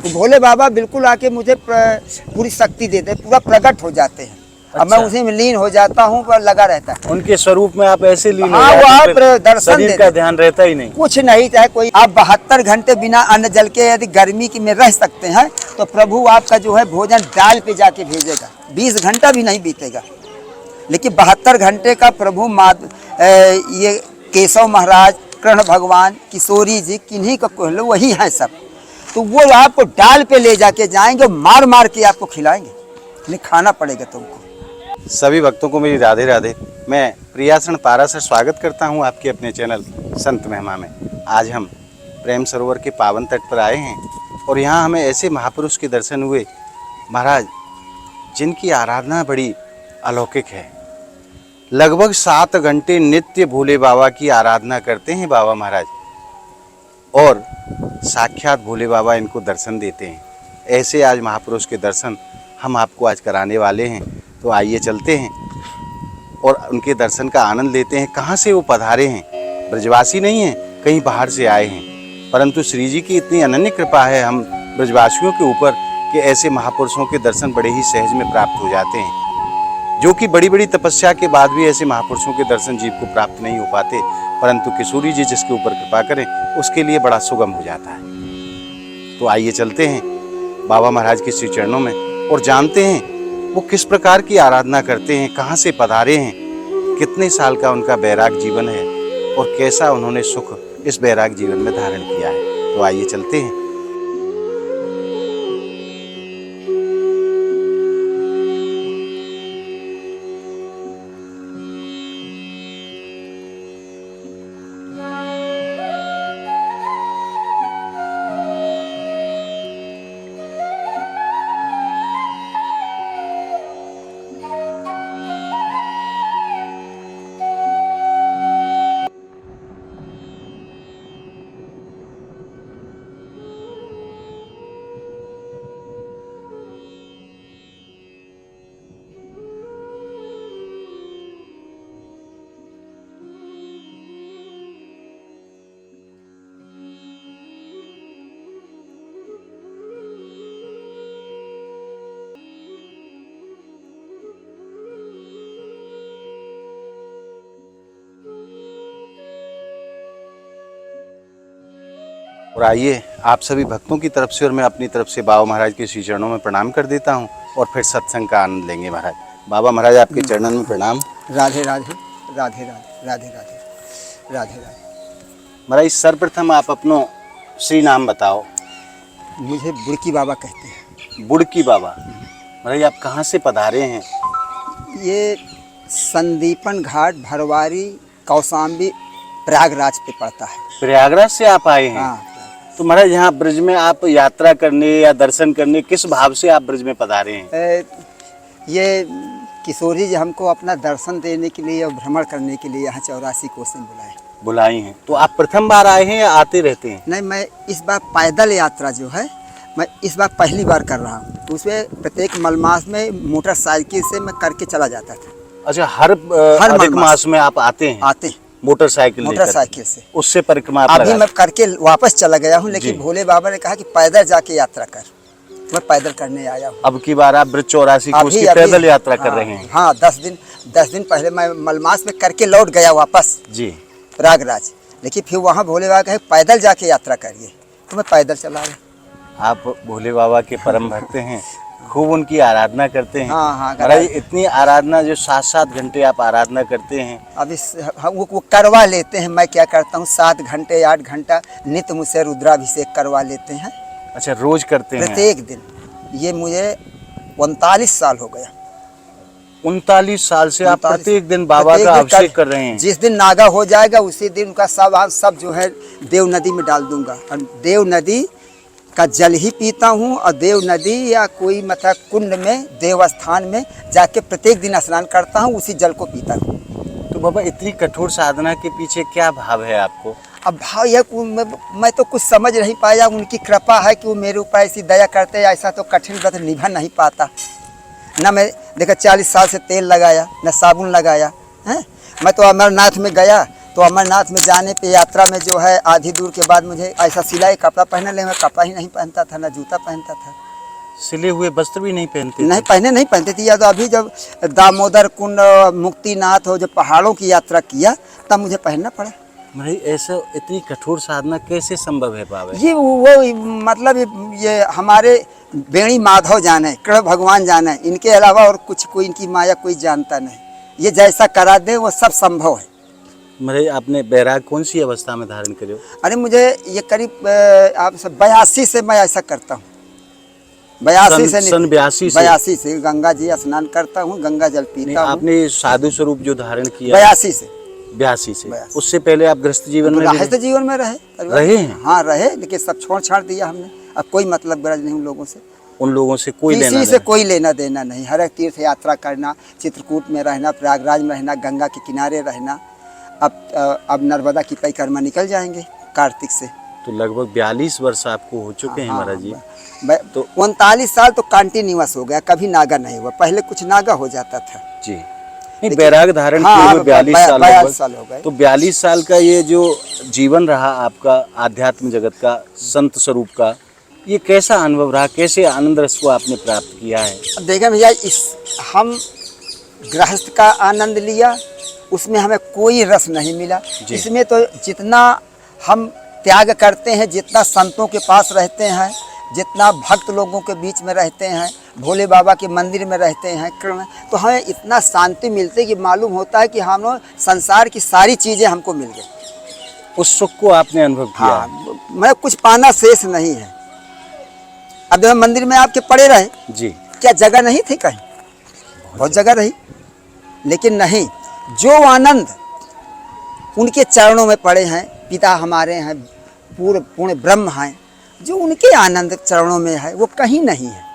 तो भोले बाबा बिल्कुल आके मुझे पूरी शक्ति देते, पूरा प्रकट हो जाते हैं। अच्छा। अब मैं उसी में लीन हो जाता हूँ, पर लगा रहता है उनके स्वरूप में आप ऐसे लीन हो हाँ, जाते वो हैं, आप फिर दर्शन शरीर देते का ध्यान रहता ही नहीं। कुछ नहीं, चाहे कोई आप 72 घंटे बिना अन्न जल के यदि गर्मी की में रह सकते हैं तो प्रभु आपका जो है भोजन डाल पे जाके भेजेगा, 20 घंटा भी नहीं बीतेगा। लेकिन 72 घंटे का प्रभु ये केशव महाराज, कृष्ण भगवान, किशोरी जी, किन्हीं का कह लो वही हैं सब, तो वो आपको डाल पे ले जाके जाएंगे, मार मार के आपको खिलाएंगे, नहीं खाना पड़ेगा तुमको। सभी भक्तों को मेरी राधे राधे। मैं प्रियासण पारा से स्वागत करता हूं आपके अपने चैनल संत महिमा में। आज हम प्रेम सरोवर के पावन तट पर आए हैं और यहाँ हमें ऐसे महापुरुष के दर्शन हुए, महाराज जिनकी आराधना बड़ी अलौकिक है। लगभग 7 घंटे नित्य भोले बाबा की आराधना करते हैं बाबा महाराज, और साक्षात भोले बाबा इनको दर्शन देते हैं। ऐसे आज महापुरुष के दर्शन हम आपको आज कराने वाले हैं, तो आइए चलते हैं और उनके दर्शन का आनंद लेते हैं। कहाँ से वो पधारे हैं, ब्रजवासी नहीं हैं, कहीं बाहर से आए हैं, परंतु श्री जी की इतनी अनन्य कृपा है हम ब्रजवासियों के ऊपर कि ऐसे महापुरुषों के दर्शन बड़े ही सहज में प्राप्त हो जाते हैं, जो कि बड़ी बड़ी तपस्या के बाद भी ऐसे महापुरुषों के दर्शन जीव को प्राप्त नहीं हो पाते, परंतु किशोरी जी जिसके ऊपर कृपा करें उसके लिए बड़ा सुगम हो जाता है। तो आइए चलते हैं बाबा महाराज के श्री चरणों में और जानते हैं वो किस प्रकार की आराधना करते हैं, कहाँ से पधारे हैं, कितने साल का उनका बैराग जीवन है और कैसा उन्होंने सुख इस बैराग जीवन में धारण किया है। तो आइए चलते हैं। और आइए आप सभी भक्तों की तरफ से और मैं अपनी तरफ से बाबा महाराज के श्री चरणों में प्रणाम कर देता हूं और फिर सत्संग का आनंद लेंगे। महाराज, बाबा महाराज आपके चरणों में प्रणाम। राधे राधे राधे राधे राधे राधे राधे राधे। महाराज सर्वप्रथम आप अपनो श्री नाम बताओ। मुझे बुड़की बाबा कहते हैं। बुड़की बाबा। महाराज आप कहाँ से पधारे हैं? ये संदीपन घाट, भरवारी, कौशाम्बी, प्रयागराज पे पड़ता है। प्रयागराज से आप आए हैं? हाँ। तो महाराज यहाँ ब्रज में आप यात्रा करने या दर्शन करने किस भाव से आप ब्रज में पधारे हैं? ये किशोरी जी हमको अपना दर्शन देने के लिए और भ्रमण करने के लिए यहाँ 84 कोस में बुलाई हैं। तो आप प्रथम बार आए हैं या आते रहते हैं? नहीं, मैं इस बार पैदल यात्रा जो है मैं इस बार पहली बार कर रहा हूँ। तो उसमें प्रत्येक मलमास में मोटरसाइकिल से मैं करके चला जाता था। अच्छा, हर अधिक मास में आप आते हैं? आते हैं मोटरसाइकिल से। उससे परिक्रमा अभी मैं करके वापस चला गया हूँ, लेकिन भोले बाबा ने कहा कि पैदल जाके यात्रा कर, मैं पैदल करने आया हूँ। अब की बार आप ब्रज 84 कोस की पैदल यात्रा कर रहे हैं? हाँ, 10 दिन पहले मैं मलमास में करके लौट गया वापस जी प्रयागराज, लेकिन फिर वहाँ भोले बाबा कहे पैदल जाके यात्रा करिए, तो मैं पैदल चला गया। आप भोले बाबा के परम भक्त हैं, खूब उनकी आराधना करते हैं। हाँ, महाराज इतनी आराधना जो 7-7 घंटे आप आराधना करते हैं? अभी वो करवा लेते हैं। मैं क्या करता हूँ, 7 घंटे 8 घंटा नित्य मुझसे रुद्राभिषेक करवा लेते हैं। अच्छा, रोज करते हैं? प्रत्येक दिन। ये मुझे 39 साल हो गया। 39 साल से आप प्रत्येक दिन बाबा का अभिषेक कर रहे हैं? जिस दिन नागा हो जाएगा उसी दिन उनका सब जो है देव नदी में डाल दूंगा, और देव नदी का जल ही पीता हूँ, और देव नदी या कोई मतलब कुंड में, देवस्थान में जाके प्रत्येक दिन स्नान करता हूँ, उसी जल को पीता हूँ। तो बाबा इतनी कठोर साधना के पीछे क्या भाव है आपको? अब भाव यह मैं तो कुछ समझ नहीं पाया। उनकी कृपा है कि वो मेरे ऊपर ऐसी दया करते हैं। ऐसा तो कठिन व्रत निभा नहीं पाता ना। मैं देखा 40 साल से तेल लगाया, न साबुन लगाया है। मैं तो अमरनाथ में गया तो अमरनाथ में जाने पे यात्रा में जो है आधी दूर के बाद मुझे ऐसा सिलाई कपड़ा पहनने लगे, मैं कपड़ा ही नहीं पहनता था, ना जूता पहनता था, सिले हुए वस्त्र भी नहीं पहनते नहीं थे? नहीं पहनते थे। या तो अभी जब दामोदर कुंड मुक्तिनाथ हो, जब पहाड़ों की यात्रा किया तब मुझे पहनना पड़ा। भाई ऐसा इतनी कठोर साधना कैसे संभव है पावे? ये वो मतलब ये हमारे बेणी माधव जाने, कृष्ण भगवान जाने, इनके अलावा और कुछ कोई इनकी माया कोई जानता नहीं। ये जैसा करा दे वो सब संभव है। मेरे आपने बैराग कौन सी अवस्था में धारण करे हो? अरे मुझे ये करीब आप 82 से मैं ऐसा करता हूँ। 82 से सन 82 से गंगा जी स्नान करता हूँ, गंगा जल पीता हूँ। आपने साधु स्वरूप जो धारण किया 82 से 82 से, उससे पहले आप गृहस्थ जीवन में गृहस्थ जीवन में रहे हैं? हाँ रहे, लेकिन सब छोड़ छाड़ दिया हमने। अब कोई मतलब गरज नहीं उन लोगों से, उन लोगों से कोई लेना किसी से कोई लेना देना नहीं। हर एक तीर्थ यात्रा करना, चित्रकूट में रहना, प्रयागराज में रहना, गंगा के किनारे रहना। अब नर्मदा की परिक्रमा निकल जाएंगे कार्तिक से। तो लगभग 42 वर्ष आपको हो चुके हैं महाराज जी। तो 39 साल तो कंटिन्यूअस हो गया, कभी नागा नहीं हुआ। पहले कुछ नागा हो जाता था जी। नहीं, बैराग धारण किए हुए 42 साल हो गए। तो 42 साल का ये जो जीवन रहा आपका आध्यात्म जगत का, संत स्वरूप का, ये कैसा अनुभव रहा? कैसे आनंद रस को आपने प्राप्त किया है? अब देखें भैया, हम गृहस्थ का आनंद लिया, उसमें हमें कोई रस नहीं मिला। इसमें तो जितना हम त्याग करते हैं, जितना संतों के पास रहते हैं, जितना भक्त लोगों के बीच में रहते हैं, भोले बाबा के मंदिर में रहते हैं, तो हमें इतना शांति मिलती है कि मालूम होता है कि हम संसार की सारी चीज़ें हमको मिल गई। उस सुख को आपने अनुभव किया? हाँ, मैं कुछ पाना शेष नहीं है। अब जब मंदिर में आपके पड़े रहे जी, क्या जगह नहीं थी? कहीं बहुत जगह रही, लेकिन नहीं, जो आनंद उनके चरणों में पड़े हैं, पिता हमारे हैं, पूर्ण ब्रह्म हैं, जो उनके आनंद चरणों में है वो कहीं नहीं है।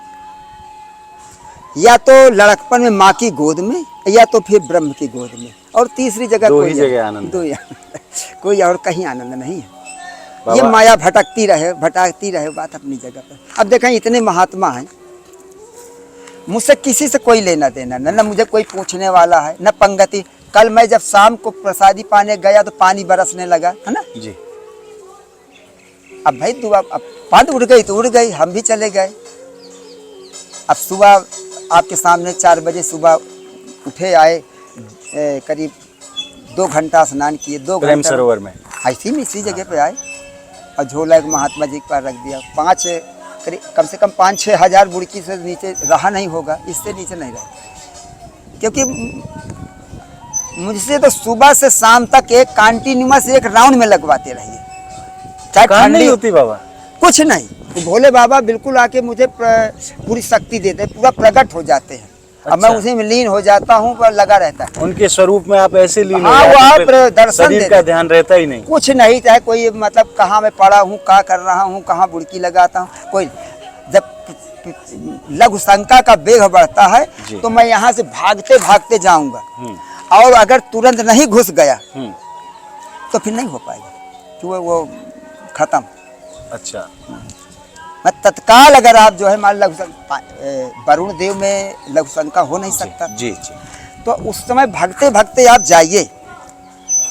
या तो लड़कपन में माँ की गोद में, या तो फिर ब्रह्म की गोद में, और तीसरी जगह दो ही जगह आनंद, कोई और कहीं आनंद नहीं है। ये माया भटकती रहे बात अपनी जगह पर। अब देखें, इतने महात्मा हैं, मुझसे किसी से कोई लेना देना न मुझे कोई पूछने वाला है, न पंगति। कल मैं जब शाम को प्रसादी पाने गया तो पानी बरसने लगा, है ना जी। अब भाई तू अब पानी उड़ गई तो उड़ गई, हम भी चले गए। अब सुबह आपके सामने 4 बजे सुबह उठे, आए, करीब 2 घंटा स्नान किए, 2 घंटा प्रेम सरोवर में इसी जगह पे आए, और झोला एक महात्मा जी पर रख दिया। कम से कम 5-6 हज़ार बुड़की से नीचे रहा नहीं होगा, इससे नीचे नहीं रहा। क्योंकि मुझसे तो सुबह से शाम तक एक कंटिन्यूअस एक राउंड में लगवाते रहिए, चाहे ठंडी नहीं होती बाबा, कुछ नहीं। तो भोले बाबा बिल्कुल आके मुझे पूरी शक्ति देते हैं, पूरा प्रकट हो जाते हैं। अब मैं उसी में लीन हो जाता हूँ, पर लगा रहता है उनके स्वरूप में। आप ऐसे लीन हाँ, वो आप दर्शन शरीर का ध्यान रहता ही नहीं, कुछ नहीं, चाहे कोई मतलब कहाँ मैं पड़ा हूँ, क्या कर रहा हूँ, कहाँ बुड़की लगाता हूँ, कोई। जब लघु शंका का वेग बढ़ता है तो मैं यहाँ से भागते भागते जाऊंगा, और अगर तुरंत नहीं घुस गया तो फिर नहीं हो पाएगा, कि वो खत्म। अच्छा, मैं तत्काल, अगर आप जो है मान वरुण देव में लघु शंका हो नहीं सकता जी जी, तो उस समय भागते भागते आप जाइए,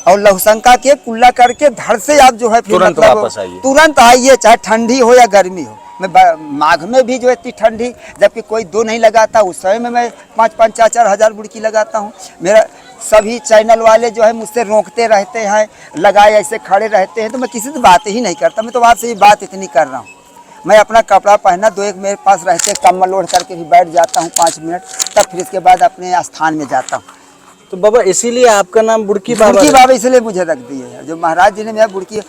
और लघु शंका के कुल्ला करके धड़ से आप जो है फिर तुरंत मतलब वापस आइए, तुरंत आइए, चाहे ठंडी हो या गर्मी हो। मैं माघ में भी जो है इतनी ठंडी, जबकि कोई 2 नहीं लगाता, उस समय में मैं 5-5, 4-4 हज़ार बुड़की लगाता हूँ। मेरा सभी चैनल वाले जो है मुझसे रोकते रहते हैं, लगाए ऐसे खड़े रहते हैं, तो मैं किसी से बात ही नहीं करता। मैं तो आपसे ये बात इतनी कर रहा हूँ, मैं अपना कपड़ा पहना 2 एक मेरे पास रहते, कम्बल ओढ़ करके भी बैठ जाता हूँ 5 मिनट, तब फिर इसके बाद अपने स्थान में जाता हूँ। तो बाबा इसीलिए आपका नाम बुड़की बाबा इसलिए मुझे रख दिए है, जो महाराज जी ने मेरा बुड़की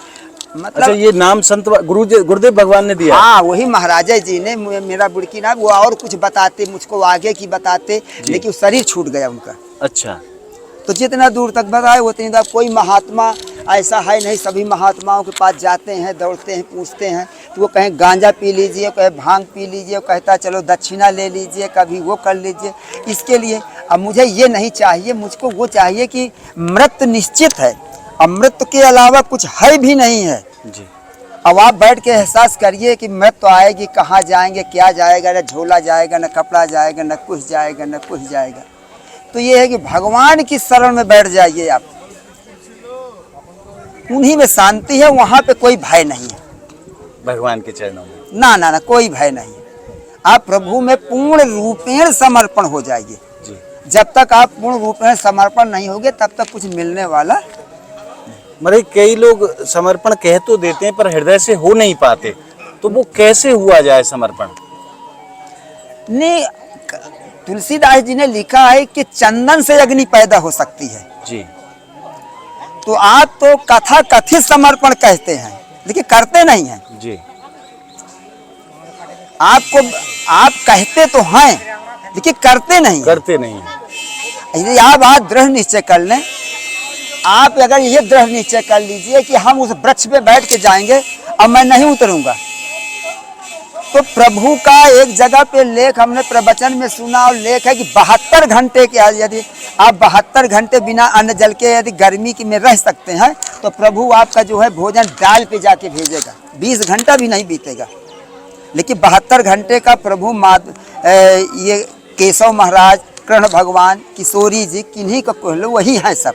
मतलब। अच्छा, ये नाम संत गुरुदेव भगवान ने दिया? हाँ, वही महाराजा जी ने मेरा बुड़की नाम। वो और कुछ बताते मुझको, आगे की बताते, लेकिन शरीर छूट गया उनका। अच्छा, तो जितना दूर तक बताए उतनी दूर। कोई महात्मा ऐसा है नहीं, सभी महात्माओं के पास जाते हैं, दौड़ते हैं, पूछते हैं, तो वो कहें गांजा पी लीजिए, कहे भांग पी लीजिए, कहता चलो दक्षिणा ले लीजिए, कभी वो कर लीजिए। इसके लिए अब मुझे ये नहीं चाहिए, मुझको वो चाहिए कि मृत्यु निश्चित है, अमृत के अलावा कुछ है भी नहीं है जी। अब आप बैठ के एहसास करिए कि मृत्यु आएगी, कहाँ जाएंगे, क्या जाएगा, न झोला जाएगा, न कपड़ा जाएगा, न कुछ जाएगा, न कुछ जाएगा। तो ये है कि भगवान की शरण में बैठ जाइए आप, उन्हीं में शांति है, वहाँ पे कोई भय नहीं है। भगवान के चरणों में। ना ना ना, कोई भय नहीं है। आप प्रभु में पूर्ण रूपेण समर्पण हो जाइए। जी। जब तक आप पूर्ण रूपेण समर्पण नहीं होगे तब तक कुछ मिलने वाला। मतलब कई लोग समर्पण कह तो देते हैं पर हृदय से हो नहीं पाते, तो वो कैसे हुआ जाए समर्पण? नहीं, तुलसीदास जी ने लिखा है कि चंदन से अग्नि पैदा हो सकती है। जी। तो आप तो कथा कथित समर्पण कहते हैं लेकिन करते नहीं हैं। जी। आप कहते तो हैं लेकिन करते नहीं हैं। करते नहीं हैं। यदि आप आज दृढ़ निश्चय कर लें, आप अगर ये दृढ़ निश्चय कर लीजिए कि हम उस वृक्ष पे बैठ के जाएंगे और मैं नहीं उतरूंगा, तो प्रभु का एक जगह पे लेख हमने प्रवचन में सुना, और लेख है कि 72 घंटे के यदि आप 72 घंटे बिना अन्न जल के यदि गर्मी की में रह सकते हैं तो प्रभु आपका जो है भोजन डाल पे जाके भेजेगा। 20 घंटा भी नहीं बीतेगा। लेकिन 72 घंटे का प्रभु ये केशव महाराज, कृष्ण भगवान, किशोरी जी, किन्हीं का कह लो वही हैं सब।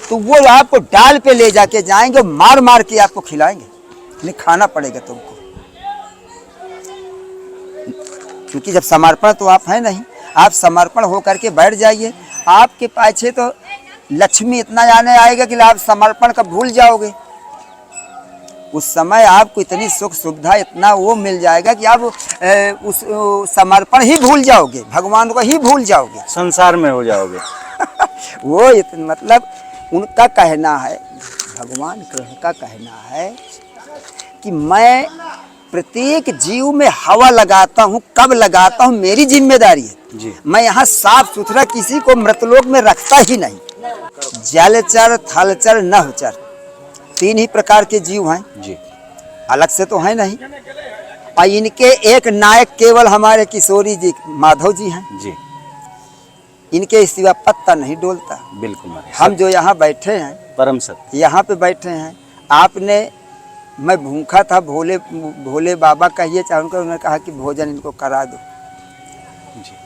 तो वो आपको डाल पे ले जाके जाएंगे, मार मार के आपको खिलाएंगे। नहीं खाना पड़ेगा तुमको, क्योंकि जब समर्पण तो आप हैं नहीं। आप समर्पण हो करके बैठ जाइए, आपके पाछे तो लक्ष्मी इतना आने आएगा कि आप समर्पण का भूल जाओगे। उस समय आपको इतनी सुख सुविधा, इतना वो मिल जाएगा कि आप उस समर्पण ही भूल जाओगे, भगवान को ही भूल जाओगे, संसार में हो जाओगे। वो मतलब उनका कहना है, भगवान कृष्ण का कहना है कि मैं प्रत्येक जीव में हवा लगाता हूँ, कब लगाता हूँ मेरी जिम्मेदारी है जी। मैं यहाँ साफ सुथरा किसी को मृतलोक में रखता ही नहीं। जलचर, थलचर, नभचर, 3 ही प्रकार के जीव हैं जी। अलग से तो है नहीं। और इनके एक नायक केवल हमारे किशोरी जी, माधव जी हैं जी। इनके सिवा पत्ता नहीं डोलता। बिल्कुल। हम जो यहाँ बैठे हैं, परम सत्य, यहाँ पे बैठे हैं, आपने, मैं भूखा था, भोले बाबा कहिए चाहे उनको, उन्होंने कहा कि भोजन इनको करा दो जी।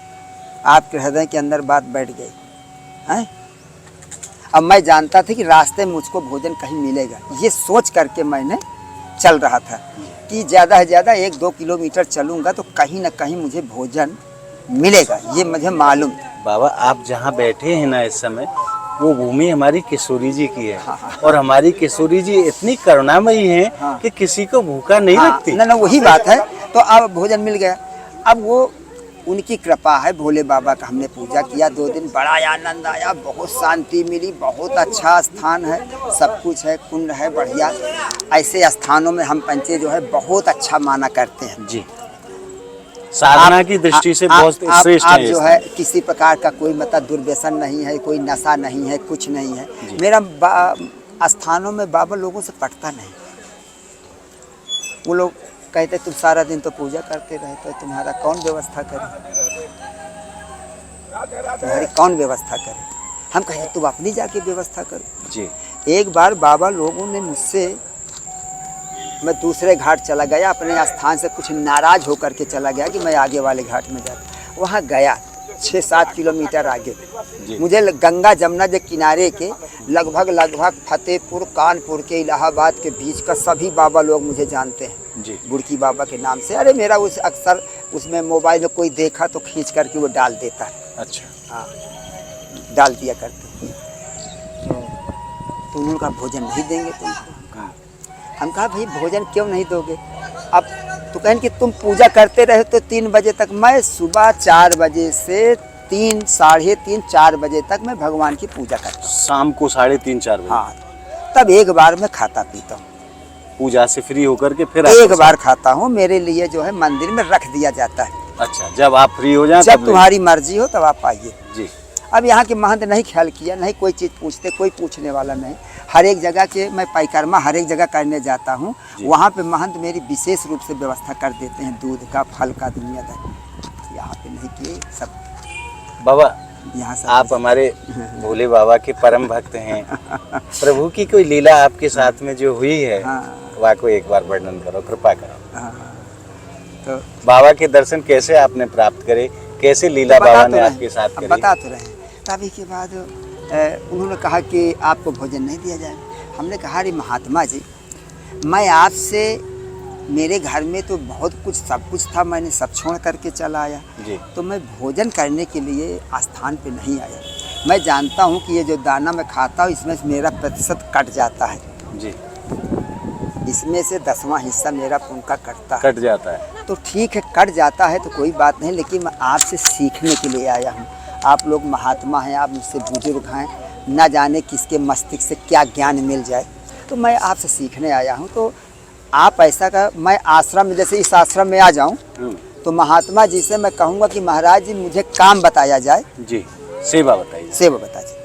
आपके हृदय के अंदर बात बैठ गई है। अब मैं जानता था कि रास्ते में मुझको भोजन कहीं मिलेगा, ये सोच करके मैंने चल रहा था कि ज़्यादा से ज़्यादा 1-2 किलोमीटर चलूँगा तो कहीं ना कहीं मुझे भोजन मिलेगा, ये मुझे मालूम था। बाबा आप जहाँ बैठे हैं ना इस समय, वो भूमि हमारी किशोरी जी की है। हाँ। और हमारी किशोरी जी इतनी करुणामयी हैं हाँ। कि किसी को भूखा नहीं रखती। ना वही बात है। तो अब भोजन मिल गया। अब वो उनकी कृपा है, भोले बाबा का हमने पूजा किया 2 दिन, बड़ा आनंद आया, बहुत शांति मिली, बहुत अच्छा स्थान है, सब कुछ है, कुंड है बढ़िया। ऐसे स्थानों में हम पंचे जो है बहुत अच्छा माना करते हैं जी। साधना की दृष्टि से बहुत श्रेष्ठ है। जो है किसी प्रकार का कोई मतलब दुर्व्यसन नहीं है, कोई नशा नहीं है, कुछ नहीं है। मेरा स्थानों में बाबा लोगों से पटता नहीं। वो लोग कहते तुम सारा दिन तो पूजा करते रहते, तुम्हारा कौन व्यवस्था करे, तुम्हारी कौन व्यवस्था करे। हम कहे तुम अपनी जाके व्यवस्था करो जी। एक बार बाबा लोगों ने मुझसे, मैं दूसरे घाट चला गया, अपने स्थान से कुछ नाराज होकर के चला गया कि मैं आगे वाले घाट में जाता। वहाँ गया 6-7 किलोमीटर आगे, मुझे गंगा जमुना के किनारे के लगभग फतेहपुर, कानपुर के, इलाहाबाद के बीच का सभी बाबा लोग मुझे जानते हैं जी। बुड़की बाबा के नाम से। अरे मेरा उस अक्सर उसमें मोबाइल में कोई देखा तो खींच करके वो डाल देता है। अच्छा। हाँ, डाल दिया करते। तो उन्होंने कहा भोजन नहीं देंगे तुमको। हम कहा भाई भोजन क्यों नहीं दोगे। अब तो कहें कि तुम पूजा करते रहे तो 3 बजे तक। मैं सुबह 4 बजे से 3, साढ़े 3, 4 बजे तक मैं भगवान की पूजा करता हूँ। शाम को 3:30-4 बजे। हाँ, तब एक बार मैं खाता पीता हूँ। पूजा से फ्री होकर के फिर एक बार खाता हूँ। मेरे लिए जो है मंदिर में रख दिया जाता है। अच्छा, जब आप फ्री हो जाए, जब तुम्हारी मर्जी हो तब आप आइए जी। अब यहाँ के महंत नहीं ख्याल किया, नहीं कोई चीज़ पूछते, कोई पूछने वाला नहीं। हर एक जगह के मैं परिक्रमा हर एक जगह करने जाता हूँ, वहाँ पे महंत मेरी विशेष रूप से व्यवस्था कर देते हैं, दूध का, फल का, दुनियादारी। यहाँ पे नहीं किए सब। बाबा यहाँ सब आप हमारे भोले बाबा के परम भक्त हैं। प्रभु की कोई लीला आपके साथ में जो हुई है, वह को एक बार वर्णन करो, कृपा करो। तो बाबा के दर्शन कैसे आपने प्राप्त करे, कैसे लीला बाबा ने आपके साथ करी? बता तो रहे। तभी के बाद उन्होंने कहा कि आपको भोजन नहीं दिया जाए। हमने कहा अरे महात्मा जी, मैं आपसे, मेरे घर में तो बहुत कुछ सब कुछ था, मैंने सब छोड़ करके चला आया जी। तो मैं भोजन करने के लिए स्थान पे नहीं आया। मैं जानता हूँ कि ये जो दाना मैं खाता हूँ इसमें मेरा प्रतिशत कट जाता है जी। इसमें से 10वां हिस्सा मेरा उनका कटता है। कट जाता है। तो ठीक है, कट जाता है तो कोई बात नहीं, लेकिन मैं आपसे सीखने के लिए आया हूँ। आप लोग महात्मा हैं, आप मुझसे बुजुर्ग हैं, ना जाने किसके मस्तिष्क से क्या ज्ञान मिल जाए, तो मैं आपसे सीखने आया हूँ। तो आप ऐसा का, मैं आश्रम में, जैसे इस आश्रम में आ जाऊँ तो महात्मा जी से मैं कहूँगा कि महाराज जी मुझे काम बताया जाए। जी, सेवा बताइए। सेवा बताइए,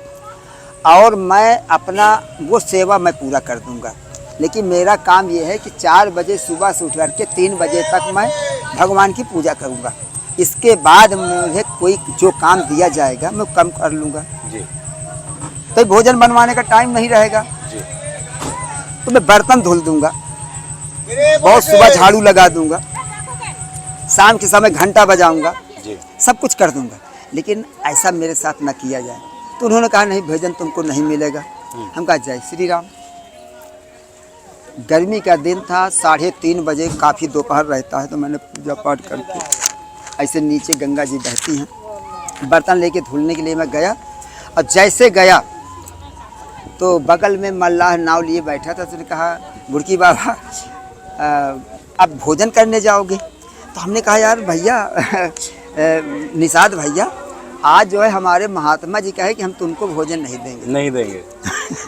और मैं अपना वो सेवा मैं पूरा कर दूँगा। लेकिन मेरा काम ये है कि 4 बजे सुबह से उठ करके 3 बजे तक मैं भगवान की पूजा करूँगा। इसके बाद मुझे कोई जो काम दिया जाएगा मैं कम कर लूँगा। जी। तो भोजन बनवाने का टाइम नहीं रहेगा जी। तो मैं बर्तन धुल दूँगा, बहुत सुबह झाड़ू लगा दूँगा, शाम के समय घंटा बजाऊँगा, जी। सब कुछ कर दूँगा। लेकिन ऐसा मेरे साथ न किया जाए। तो उन्होंने कहा नहीं, भोजन तुमको नहीं मिलेगा। हम कहा जय श्री राम। गर्मी का दिन था, 3:30 बजे, काफ़ी दोपहर रहता है, तो मैंने पूजा पाठ करके ऐसे नीचे गंगा जी बहती हैं, बर्तन लेके धुलने के लिए मैं गया। और जैसे गया तो बगल में मल्लाह नाव लिए बैठा था, तो उसने कहा बुड़की बाबा अब भोजन करने जाओगे? तो हमने कहा यार भैया निषाद भैया, आज जो है हमारे महात्मा जी कहे कि हम तुमको भोजन नहीं देंगे। नहीं देंगे।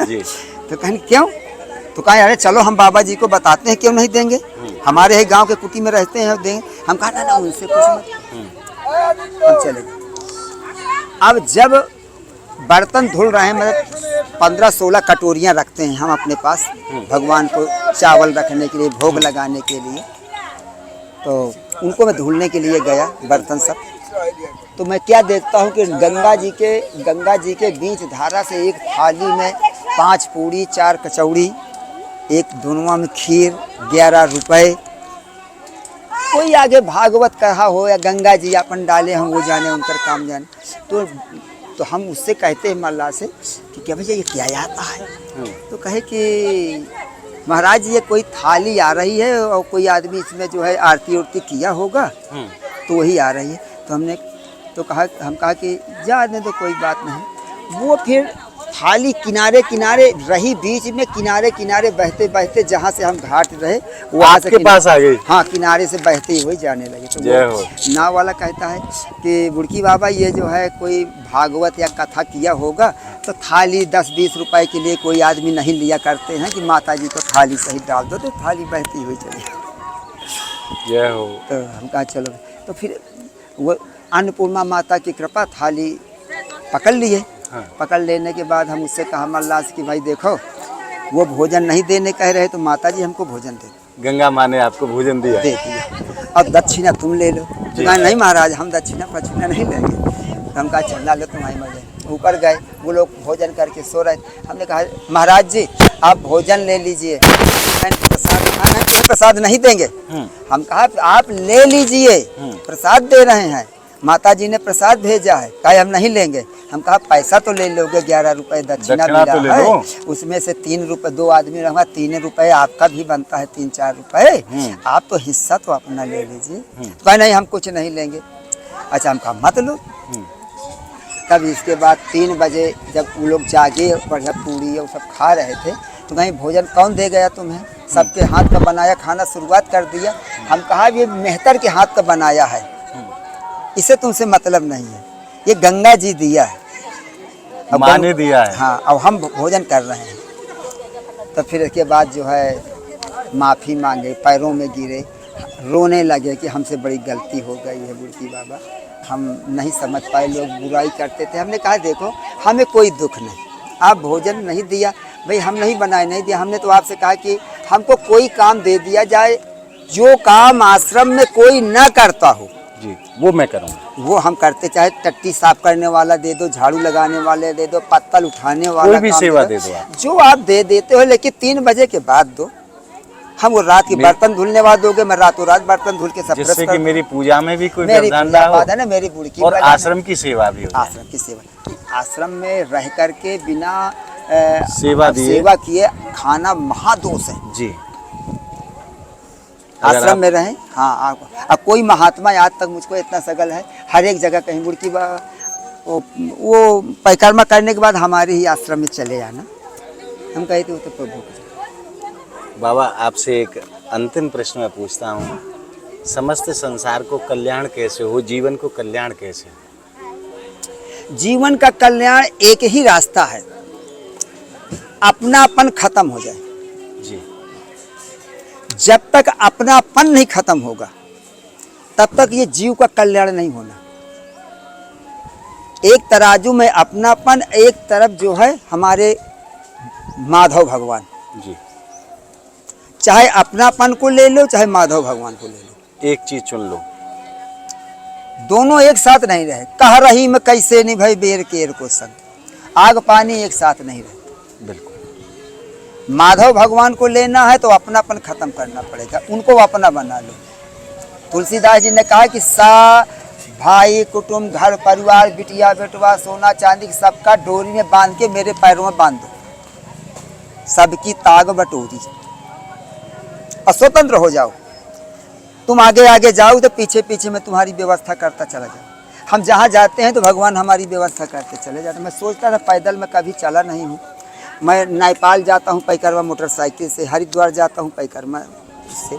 जी। तो कहने क्यों? तो कहा अरे चलो हम बाबा जी को बताते हैं क्यों नहीं देंगे, हमारे ही गांव के कुटी में रहते हैं, देंगे। हम कहा ना उनसे कुछ मत, हम चले गए। अब जब बर्तन धुल रहे हैं, मतलब 15-16 कटोरियाँ रखते हैं हम अपने पास भगवान को चावल रखने के लिए, भोग लगाने के लिए, तो उनको मैं धुलने के लिए गया बर्तन सब। तो मैं क्या देखता हूँ कि गंगा जी के बीच धारा से एक थाली में 5 पूड़ी, 4 कचौड़ी, एक दोनों में खीर, 11 रुपए। कोई आगे भागवत कहा हो या गंगा जी अपन डाले हम, वो जाने, उनका काम जाने। तो हम उससे कहते हैं मल्ला से कि क्या भैया ये क्या आता है? तो कहे कि महाराज जी ये कोई थाली आ रही है और कोई आदमी इसमें जो है आरती उरती किया होगा तो वही आ रही है। तो हम कहा कि जाने दो, कोई बात नहीं। वो फिर थाली किनारे किनारे रही, बीच में किनारे किनारे बहते बहते जहाँ से हम घाट रहे वहाँ से पास आ गई। हाँ, किनारे से बहते हुए जाने लगे। तो वो नाव वाला कहता है कि बुड़की बाबा ये जो है कोई भागवत या कथा किया होगा तो थाली 10-20 रुपए के लिए कोई आदमी नहीं लिया करते हैं कि माता जी को थाली सही डाल दो, तो थाली बहती हुई चली। जय हो। तो हम कहा चलो। तो फिर वो अन्नपूर्णा माता की कृपा, थाली पकड़ लिए। पकड़ लेने के बाद हम उससे कहा मल्लाह से कि भाई देखो वो भोजन नहीं देने कह रहे तो माता जी हमको भोजन दे। गंगा माँ ने आपको भोजन दिया? दे दिया। अब दक्षिणा तुम ले लो। कहा नहीं महाराज, हम दक्षिणा पक्षिणा नहीं लेंगे। तो हम कहा चला लो तुम्हारी मर्जी। ऊपर गए, वो लोग भोजन करके सो रहे। हमने कहा महाराज जी आप भोजन ले लीजिए, प्रसाद खाना है, प्रसाद नहीं देंगे। हम कहा आप ले लीजिए, प्रसाद दे रहे हैं, माता जी ने प्रसाद भेजा है, कहा हम नहीं लेंगे। हम कहा पैसा तो ले लोगे, 11 रुपए दक्षिणा मिला तो है, उसमें से 3 रुपए, 2 आदमी रहूँगा, 3 रुपए आपका भी बनता है, 3-4 रुपए, आप तो हिस्सा तो अपना ले लीजिए। तो कहा नहीं हम कुछ नहीं लेंगे। अच्छा, हम कहा मत लो। तब इसके बाद 3 बजे जब वो लोग जागे, बढ़िया पूड़ी और सब खा रहे थे, तो कहीं भोजन कौन दे गया तुम्हें? सबके हाथ का बनाया खाना शुरुआत कर दिया। हम कहा ये मेहतर के हाथ का बनाया है, इसे तुमसे मतलब नहीं है, ये गंगा जी दिया है, माँ ने दिया है। हाँ, अब हम भोजन कर रहे हैं। तो फिर इसके बाद जो है माफ़ी मांगे, पैरों में गिरे, रोने लगे कि हमसे बड़ी गलती हो गई है बुड़की बाबा, हम नहीं समझ पाए, लोग बुराई करते थे। हमने कहा देखो हमें कोई दुख नहीं, आप भोजन नहीं दिया, भाई हम नहीं बनाए, नहीं दिया, हमने तो आपसे कहा कि हमको कोई काम दे दिया जाए, जो काम आश्रम में कोई न करता हो जी वो मैं करूँगा, वो हम करते। चाहे टट्टी साफ करने वाला दे दो, झाड़ू लगाने वाले दे दो, पत्तल उठाने वाला, कोई भी सेवा दे दो आप। जो आप दे देते हो, लेकिन 3 बजे के बाद दो। हम वो रात की बर्तन धुलने वाले दोगे, मैं रातों रात बर्तन धुल के सब, जिससे कि मेरी पूजा में भी कोई मेरी व्यवधान ना हो, है ना, मेरी बुड़की और आश्रम की सेवा भी हो। आश्रम की सेवा, आश्रम में रह करके बिना सेवा दिए। सेवा किए, खाना महादोष है जी। आश्रम में रहें। हाँ, अब कोई महात्मा आज तक मुझको इतना सगल है, हर एक जगह कहीं मुड़की वो परिक्रमा करने के बाद हमारे ही आश्रम में चले जाना। हम कहते हो तो प्रभु बाबा आपसे एक अंतिम प्रश्न मैं पूछता हूँ, समस्त संसार को कल्याण कैसे हो, जीवन को कल्याण कैसे हो? जीवन का कल्याण एक ही रास्ता है, अपनापन खत्म हो जाए। जी। जब तक अपनापन नहीं खत्म होगा तब तक ये जीव का कल्याण नहीं होना। एक तराजू में अपनापन, एक तरफ जो है हमारे माधव भगवान। जी। चाहे अपनापन को ले लो, चाहे माधव भगवान को ले लो, एक चीज चुन लो। दोनों एक साथ नहीं रहे। कह रही मैं कैसे निभाई बेर केर को संग, आग पानी एक साथ नहीं रहते। बिल्कुल। माधव भगवान को लेना है तो अपनापन खत्म करना पड़ेगा, उनको अपना बना लो। तुलसीदास जी ने कहा कि सा भाई कुटुंब घर परिवार बिटिया बेटवा सोना चांदी सबका डोरी में बांध के मेरे पैरों में बांध दो, सबकी ताग बटोरी, और स्वतंत्र हो जाओ। तुम आगे आगे जाओ तो पीछे पीछे मैं तुम्हारी व्यवस्था करता चला जाऊँ। हम जहाँ जाते हैं तो भगवान हमारी व्यवस्था करते चले जाते। मैं सोचता था पैदल मैं कभी चला नहीं हूँ। मैं नेपाल जाता हूँ पैकरवा मोटरसाइकिल से, हरिद्वार जाता हूँ पैकरमा से,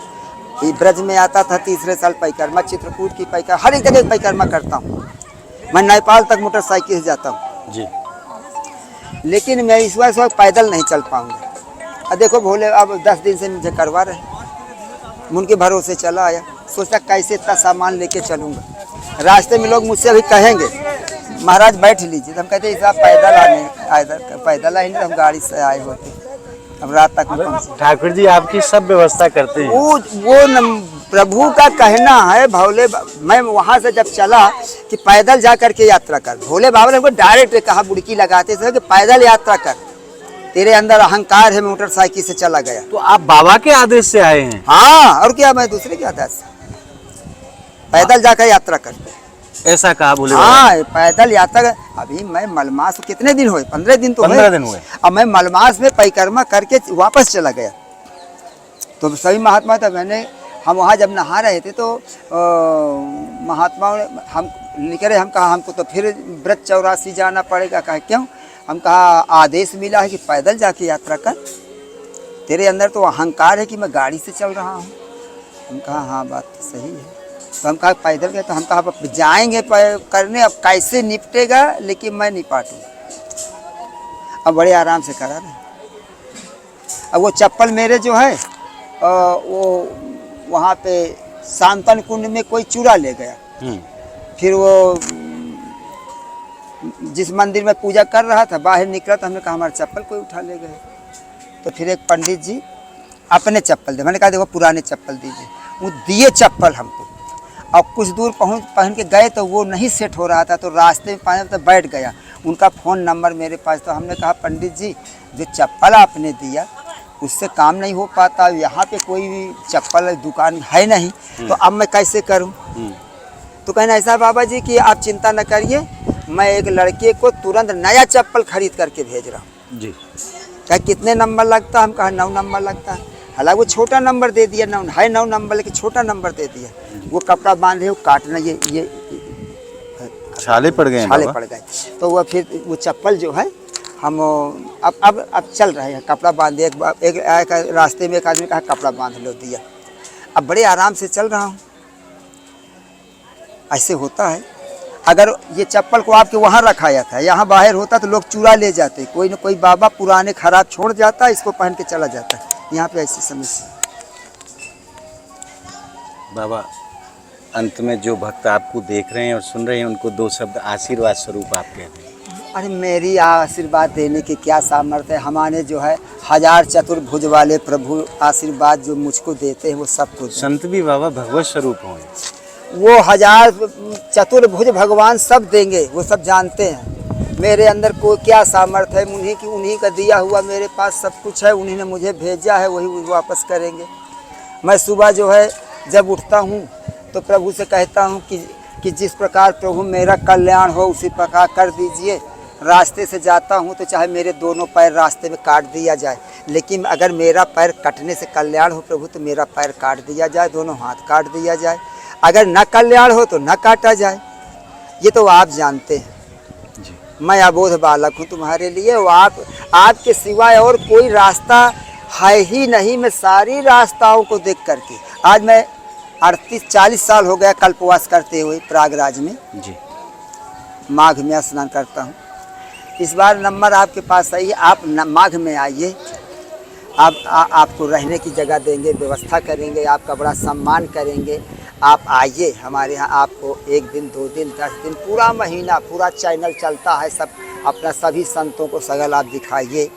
ब्रज में आता था तीसरे साल पैकरमा, चित्रकूट की पैकर, हर एक जगह पैकरमा करता हूँ। मैं नेपाल तक मोटरसाइकिल से जाता हूँ जी। लेकिन मैं इस बार पैदल नहीं चल पाऊँगा। अब देखो भोले अब 10 दिन से मुझे करवा रहे, उनके भरोसे चला आया। सोचता कैसे इतना सामान लेके चलूँगा। रास्ते में लोग मुझसे अभी कहेंगे महाराज बैठ लीजिए, तो हम कहते हैं साहब पैदल आए नहीं, हम गाड़ी से आए होते। अब रात तक में पहुंचे। ठाकुर जी आपकी सब व्यवस्था करते हैं। वो प्रभु का कहना है। भोले मैं वहाँ से जब चला कि पैदल जा करके यात्रा कर, भोले बाबा ने हमको डायरेक्ट कहा बुड़की लगाते थे कि पैदल यात्रा कर, तेरे अंदर अहंकार है। मोटरसाइकिल से चला गया। तो आप बाबा के आदेश से आए हैं? हाँ, और क्या, मैं दूसरे के आदेश से। पैदल जाकर यात्रा कर, ऐसा कहा भोले? हाँ, पैदल यात्रा। अभी मैं मलमास कितने दिन हुए, 15 दिन तो 15 दिन हुए। अब मैं मलमास में परिक्रमा करके वापस चला गया। तो सभी महात्मा था, हम वहाँ जब नहा रहे थे तो महात्माओं ने हम निकले, हम कहा हमको तो फिर व्रत 84 जाना पड़ेगा। कहा क्यों? हम कहा आदेश मिला है कि पैदल जाके यात्रा कर, तेरे अंदर तो अहंकार है कि मैं गाड़ी से चल रहा हूँ। हम कहा हाँ बात तो सही है। तो हम कहा पैदल गए, तो हम कहा अब जाएंगे करने, अब कैसे निपटेगा, लेकिन मैं निपाटूँ। अब बड़े आराम से करा रहे। अब वो चप्पल मेरे जो है वो वहाँ पे सांतन कुंड में कोई चूरा ले गया। फिर वो जिस मंदिर में पूजा कर रहा था बाहर निकला, तो हमने कहा हमारा चप्पल कोई उठा ले गए। तो फिर एक पंडित जी अपने चप्पल दे, मैंने कहा देखो पुराने चप्पल दीजिए। वो दिए चप्पल हमको, और कुछ दूर पहन के गए तो वो नहीं सेट हो रहा था, तो रास्ते में पानी तो बैठ गया। उनका फ़ोन नंबर मेरे पास, तो हमने कहा पंडित जी जो चप्पल आपने दिया उससे काम नहीं हो पाता, यहाँ पे कोई भी चप्पल दुकान है नहीं, तो अब मैं कैसे करूँ? तो कहना ऐसा बाबा जी कि आप चिंता न करिए, मैं एक लड़के को तुरंत नया चप्पल खरीद करके भेज रहा हूँ जी। क्या कितने नंबर लगता? हम कहा 9 नंबर लगता है। हालांकि वो छोटा नंबर दे दिया, 9 नंबर लेकिन छोटा नंबर दे दिया। वो कपड़ा बांधे, वो काटना, ये छाले पड़ गए, छाले पड़ गए। तो वह फिर वो चप्पल जो है हम अब चल रहे हैं, कपड़ा बांधे। एक रास्ते में एक आदमी कहा कपड़ा बांध लो, दिया। अब बड़े आराम से चल रहा हूँ। ऐसे होता है। अगर ये चप्पल को आपके वहाँ रखाया था, यहाँ बाहर होता तो लोग चुरा ले जाते, कोई न कोई बाबा पुराने खराब छोड़ जाता, इसको पहन के चला जाता। यहाँ पे ऐसी समस्या। बाबा अंत में जो भक्त आपको देख रहे हैं और सुन रहे हैं उनको 2 शब्द आशीर्वाद स्वरूप आप कह दें। अरे मेरी आशीर्वाद देने की क्या सामर्थ्य है। हमारे जो है 1000 चतुर्भुज वाले प्रभु आशीर्वाद जो मुझको देते हैं वो सब कुछ। संत भी बाबा भगवत स्वरूप हों, वो 1000 चतुर्भुज भगवान सब देंगे, वो सब जानते हैं मेरे अंदर को क्या सामर्थ्य है। उन्हीं का दिया हुआ मेरे पास सब कुछ है, उन्हीं ने मुझे भेजा है, वही वापस करेंगे। मैं सुबह जो है जब उठता हूँ तो प्रभु से कहता हूँ कि जिस प्रकार प्रभु मेरा कल्याण हो उसी प्रकार कर दीजिए। रास्ते से जाता हूँ तो चाहे मेरे दोनों पैर रास्ते में काट दिया जाए, लेकिन अगर मेरा पैर कटने से कल्याण हो प्रभु तो मेरा पैर काट दिया जाए, दोनों हाथ काट दिया जाए। अगर न कल्याण हो तो न काटा जाए, ये तो आप जानते हैं। मैं अबोध बालक हूँ तुम्हारे लिए, वो आपके सिवाय और कोई रास्ता है ही नहीं। मैं सारी रास्ताओं को देख करके, आज मैं 38-40 साल हो गया कल्पवास करते हुए प्रयागराज में जी, माघ में स्नान करता हूँ। इस बार नंबर आपके पास आई है, आप माघ में आइए, आपको रहने की जगह देंगे, व्यवस्था करेंगे, आपका बड़ा सम्मान करेंगे। आप आइए हमारे यहाँ, आपको 1 दिन 2 दिन 10 दिन पूरा महीना पूरा चैनल चलता है, सब अपना सभी संतों को सगल आप दिखाइए।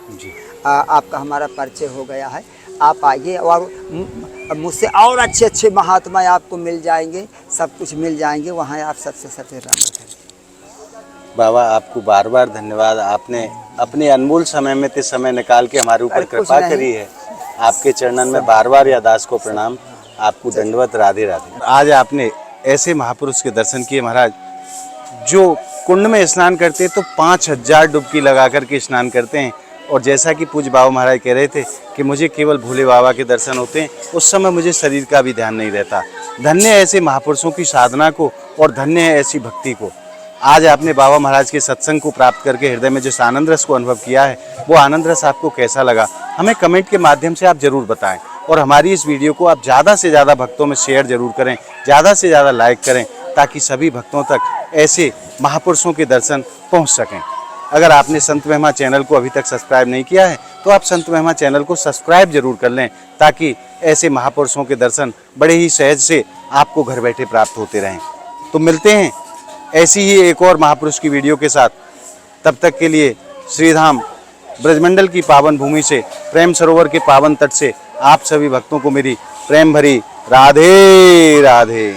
आपका हमारा परिचय हो गया है, आप आइए और मुझसे और अच्छे अच्छे महात्मा आपको मिल जाएंगे, सब कुछ मिल जाएंगे, वहाँ आप सबसे सत्य राम करें। बाबा आपको बार बार धन्यवाद, आपने अपने अनमोल समय में ते समय निकाल के हमारे ऊपर कृपा करी है। आपके चरणन में बार बार या दास को प्रणाम, आपको दंडवत, राधे राधे। आज आपने ऐसे महापुरुष के दर्शन किए महाराज, जो कुंड में स्नान करते तो 5000 डुबकी लगा करके स्नान करते हैं। और जैसा कि पूज्य बाबा महाराज कह रहे थे कि मुझे केवल भोले बाबा के दर्शन होते हैं, उस समय मुझे शरीर का भी ध्यान नहीं रहता। धन्य है ऐसे महापुरुषों की साधना को और धन्य है ऐसी भक्ति को। आज आपने बाबा महाराज के सत्संग को प्राप्त करके हृदय में जिस आनंद रस को अनुभव किया है, वो आनंद रस आपको कैसा लगा हमें कमेंट के माध्यम से आप जरूर बताएं। और हमारी इस वीडियो को आप ज़्यादा से ज़्यादा भक्तों में शेयर जरूर करें, ज़्यादा से ज़्यादा लाइक करें, ताकि सभी भक्तों तक ऐसे महापुरुषों के दर्शन पहुँच सकें। अगर आपने संत महिमा चैनल को अभी तक सब्सक्राइब नहीं किया है तो आप संत महिमा चैनल को सब्सक्राइब जरूर कर लें, ताकि ऐसे महापुरुषों के दर्शन बड़े ही सहज से आपको घर बैठे प्राप्त होते रहें। तो मिलते हैं ऐसी ही एक और महापुरुष की वीडियो के साथ। तब तक के लिए श्रीधाम ब्रजमंडल की पावन भूमि से, प्रेम सरोवर के पावन तट से आप सभी भक्तों को मेरी प्रेम भरी राधे राधे।